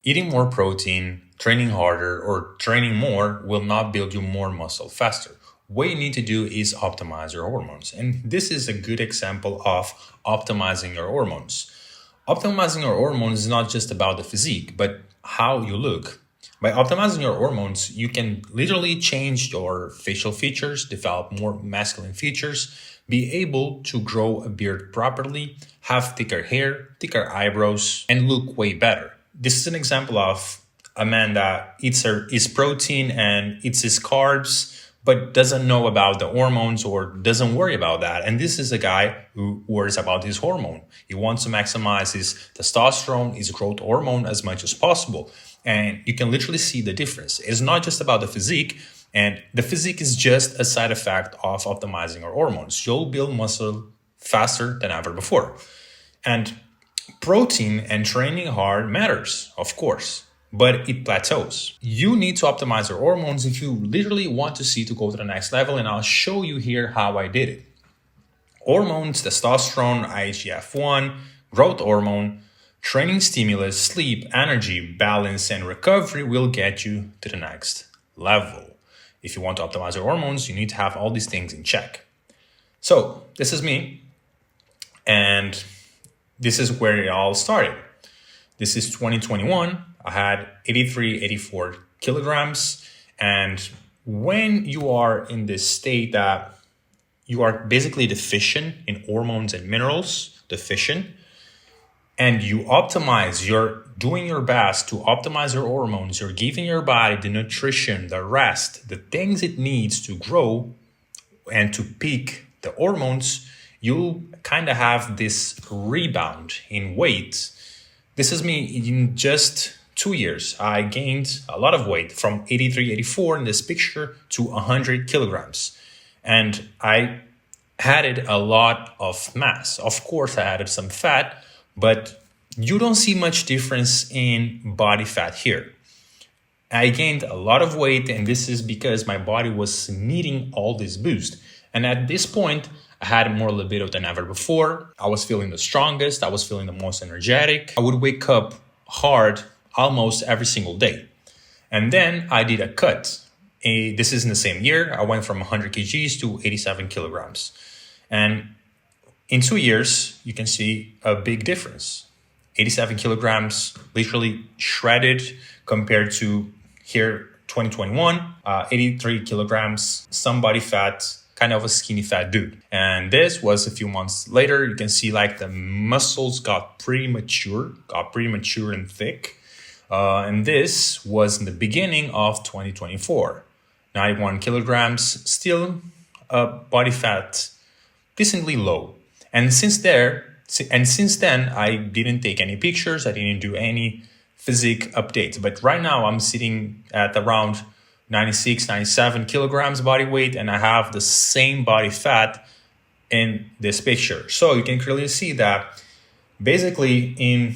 Eating more protein, training harder, or training more will not build you more muscle faster. What you need to do is optimize your hormones. And this is a good example of optimizing your hormones. Optimizing your hormones is not just about the physique, but how you look. By optimizing your hormones, you can literally change your facial features, develop more masculine features, be able to grow a beard properly, have thicker hair, thicker eyebrows, and look way better. This is an example of a man that eats his protein and eats his carbs, but doesn't know about the hormones or doesn't worry about that. And this is a guy who worries about his hormone. He wants to maximize his testosterone, his growth hormone as much as possible. And you can literally see the difference. It's not just about the physique, and the physique is just a side effect of optimizing our hormones. You'll build muscle faster than ever before. And protein and training hard matters, of course, but it plateaus. You need to optimize your hormones if you literally want to see to go to the next level, and I'll show you here how I did it. Hormones, testosterone, IGF-1, growth hormone, training stimulus, sleep, energy, balance, and recovery will get you to the next level. If you want to optimize your hormones, you need to have all these things in check. So this is me, and this is where it all started. This is 2021. I had 84 kilograms. And when you are in this state that you are basically deficient in hormones and minerals, and you optimize, you're doing your best to optimize your hormones, you're giving your body the nutrition, the rest, the things it needs to grow and to peak the hormones, you kind of have this rebound in weight. This is me in just 2 years. I gained a lot of weight from 83, 84 in this picture to 100 kilograms. And I added a lot of mass. Of course, I added some fat, but you don't see much difference in body fat here. I gained a lot of weight, and this is because my body was needing all this boost. And at this point, I had more libido than ever before. I was feeling the strongest. I was feeling the most energetic. I would wake up hard almost every single day. And then I did a cut. This is in the same year. I went from 100 kgs to 87 kilograms. And in 2 years, you can see a big difference. 87 kilograms, literally shredded compared to here, 2021, 83 kilograms, some body fat, kind of a skinny fat dude. And this was a few months later. You can see like the muscles got pretty mature and thick. And this was in the beginning of 2024. 91 kilograms, still body fat decently low. And since then, I didn't take any pictures. I didn't do any physique updates. But right now I'm sitting at around 96, 97 kilograms body weight, and I have the same body fat in this picture. So you can clearly see that basically in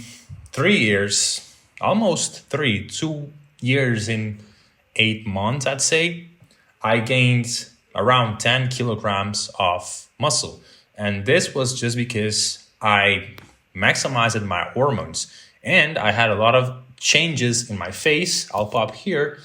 3 years, almost 2 years in 8 months, I'd say, I gained around 10 kilograms of muscle. And this was just because I maximized my hormones, and I had a lot of changes in my face. I'll pop here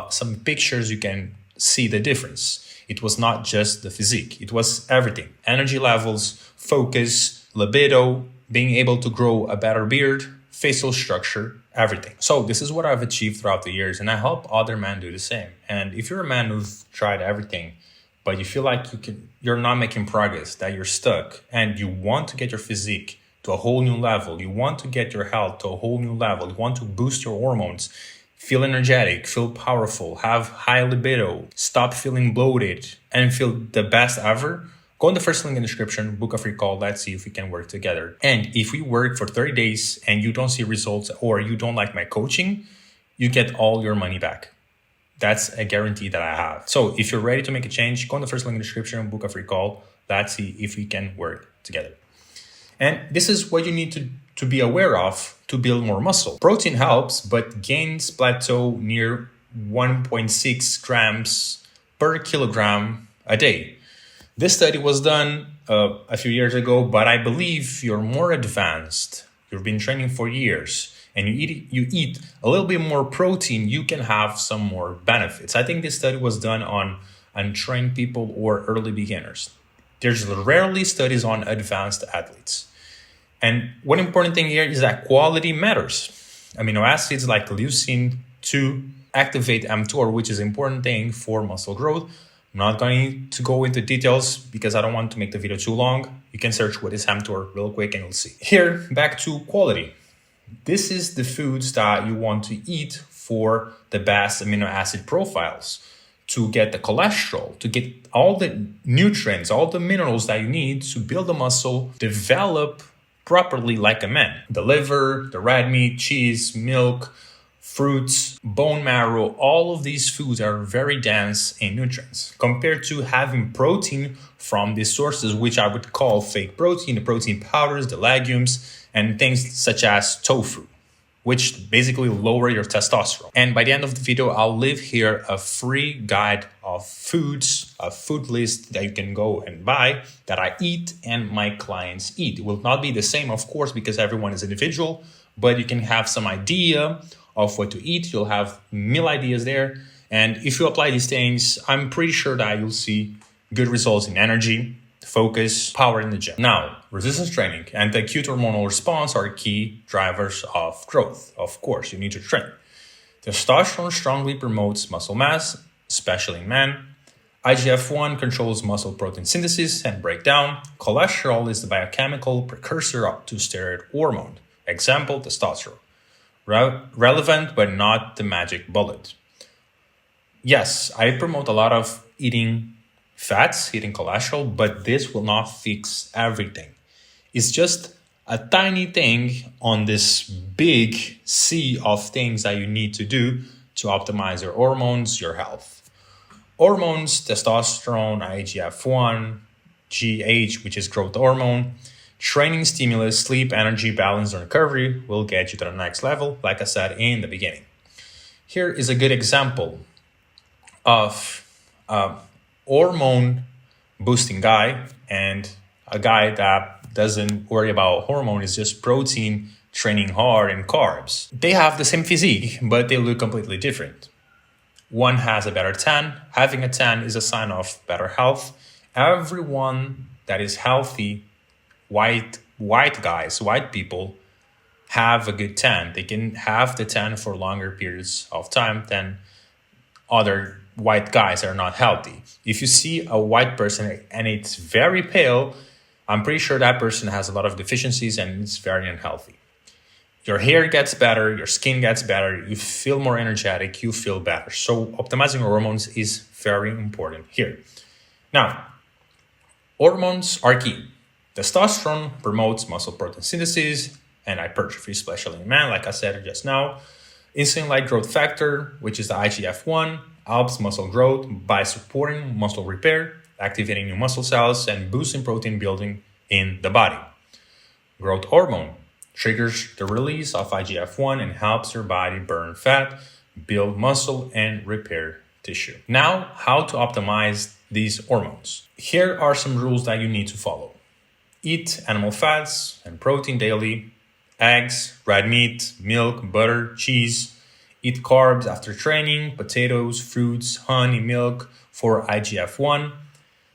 some pictures. You can see the difference. It was not just the physique. It was everything. Energy levels, focus, libido, being able to grow a better beard, facial structure, everything. So this is what I've achieved throughout the years, and I help other men do the same. And if you're a man who's tried everything, but you feel like you're not making progress, that you're stuck, and you want to get your physique to a whole new level, you want to get your health to a whole new level, you want to boost your hormones, feel energetic, feel powerful, have high libido, stop feeling bloated, and feel the best ever, go in the first link in the description, book a free call, let's see if we can work together. And if we work for 30 days and you don't see results or you don't like my coaching, you get all your money back. That's a guarantee that I have. So if you're ready to make a change, go in the first link in the description, book a free call. Let's see if we can work together. And this is what you need to be aware of to build more muscle. Protein helps, but gains plateau near 1.6 grams per kilogram a day. This study was done a few years ago, but I believe you're more advanced. You've been training for years and you eat a little bit more protein, you can have some more benefits. I think this study was done on untrained people or early beginners. There's rarely studies on advanced athletes. And one important thing here is that quality matters. Amino acids like leucine to activate mTOR, which is an important thing for muscle growth. I'm not going to go into details because I don't want to make the video too long. You can search what is mTOR real quick and you'll see. Here, back to quality. This is the foods that you want to eat for the best amino acid profiles, to get the cholesterol, to get all the nutrients, all the minerals that you need to build the muscle, develop properly like a man. The liver, the red meat, cheese, milk, fruits, bone marrow, all of these foods are very dense in nutrients compared to having protein from these sources, which I would call fake protein, the protein powders, the legumes, and things such as tofu, which basically lower your testosterone. And by the end of the video, I'll leave here a free guide of foods, a food list that you can go and buy that I eat and my clients eat. It will not be the same, of course, because everyone is individual, but you can have some idea of what to eat. You'll have meal ideas there. And if you apply these things, I'm pretty sure that you'll see good results in energy, focus, power in the gym. Now, resistance training and the acute hormonal response are key drivers of growth. Of course, you need to train. Testosterone strongly promotes muscle mass, especially in men. IGF-1 controls muscle protein synthesis and breakdown. Cholesterol is the biochemical precursor to steroid hormone. Example, testosterone. Relevant, but not the magic bullet. Yes, I promote a lot of eating fats, eating cholesterol, but this will not fix everything. It's just a tiny thing on this big sea of things that you need to do to optimize your hormones, your health. Hormones, testosterone, IGF-1, GH, which is growth hormone, training stimulus, sleep, energy, balance, and recovery will get you to the next level, like I said in the beginning. Here is a good example of hormone boosting guy and a guy that doesn't worry about hormone, is just protein, training hard, and carbs. They have the same physique, but they look completely different. One has a better tan. Having a tan is a sign of better health. Everyone that is healthy, white guys, white people, have a good tan. They can have the tan for longer periods of time than other white guys are not healthy. If you see a white person and it's very pale, I'm pretty sure that person has a lot of deficiencies and it's very unhealthy. Your hair gets better, your skin gets better, you feel more energetic, you feel better. So optimizing hormones is very important here. Now, hormones are key. Testosterone promotes muscle protein synthesis and hypertrophy, especially in men, like I said just now. Insulin-like growth factor, which is the IGF-1, helps muscle growth by supporting muscle repair, activating new muscle cells, and boosting protein building in the body. Growth hormone triggers the release of IGF-1 and helps your body burn fat, build muscle, and repair tissue. Now, how to optimize these hormones. Here are some rules that you need to follow. Eat animal fats and protein daily, eggs, red meat, milk, butter, cheese. Eat carbs after training, potatoes, fruits, honey, milk for IGF-1.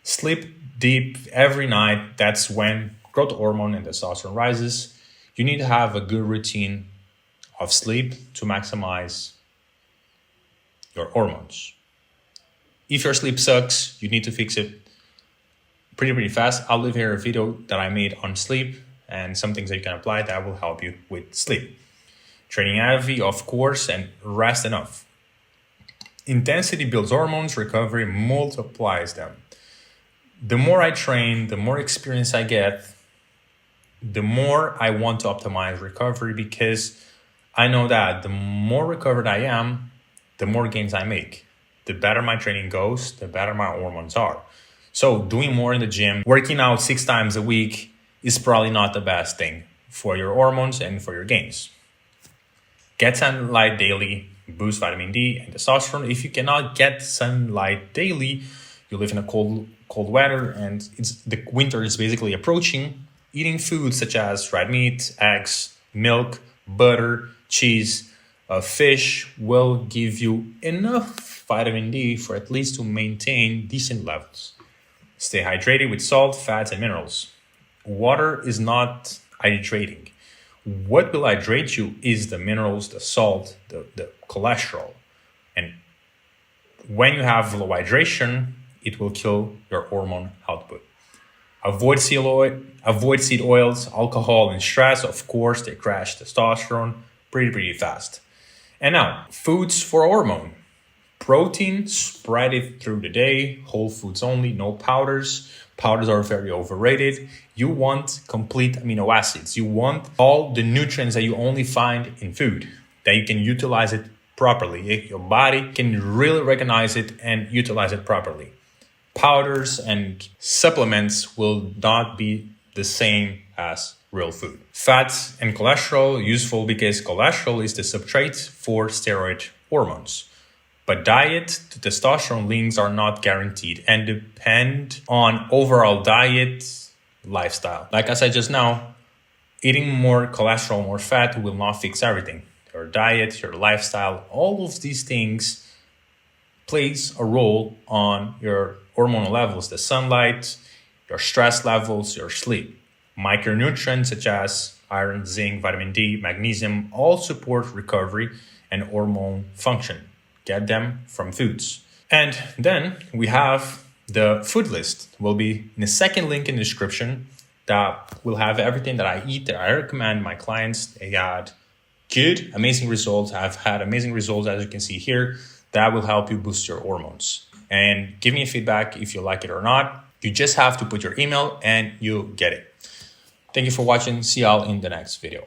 Sleep deep every night. That's when growth hormone and testosterone rises. You need to have a good routine of sleep to maximize your hormones. If your sleep sucks, you need to fix it pretty fast. I'll leave here a video that I made on sleep and some things that you can apply that will help you with sleep. Training heavy, of course, and rest enough. Intensity builds hormones, recovery multiplies them. The more I train, the more experience I get, the more I want to optimize recovery, because I know that the more recovered I am, the more gains I make. The better my training goes, the better my hormones are. So doing more in the gym, working out 6 times a week is probably not the best thing for your hormones and for your gains. Get sunlight daily, boost vitamin D and testosterone. If you cannot get sunlight daily, you live in a cold weather and the winter is basically approaching. Eating foods such as red meat, eggs, milk, butter, cheese, fish will give you enough vitamin D for at least to maintain decent levels. Stay hydrated with salt, fats, and minerals. Water is not hydrating. What will hydrate you is the minerals, the salt, the cholesterol. And when you have low hydration, it will kill your hormone output. Avoid seed oils, alcohol, and stress. Of course, they crash testosterone pretty fast. And now, foods for hormone. Protein, spread it through the day, whole foods only, no powders. Powders are very overrated. You want complete amino acids. You want all the nutrients that you only find in food, that you can utilize it properly. Your body can really recognize it and utilize it properly. Powders and supplements will not be the same as real food. Fats and cholesterol, useful because cholesterol is the substrate for steroid hormones. But diet to testosterone links are not guaranteed and depend on overall diet, lifestyle. Like I said just now, eating more cholesterol, more fat will not fix everything. Your diet, your lifestyle, all of these things plays a role on your hormonal levels, the sunlight, your stress levels, your sleep. Micronutrients such as iron, zinc, vitamin D, magnesium all support recovery and hormone function. Get them from foods. And then we have the food list. Will be in the second link in the description that will have everything that I eat that I recommend my clients. They had good, amazing results. I've had amazing results, as you can see here. That will help you boost your hormones. And give me a feedback if you like it or not. You just have to put your email and you'll get it. Thank you for watching. See y'all in the next video.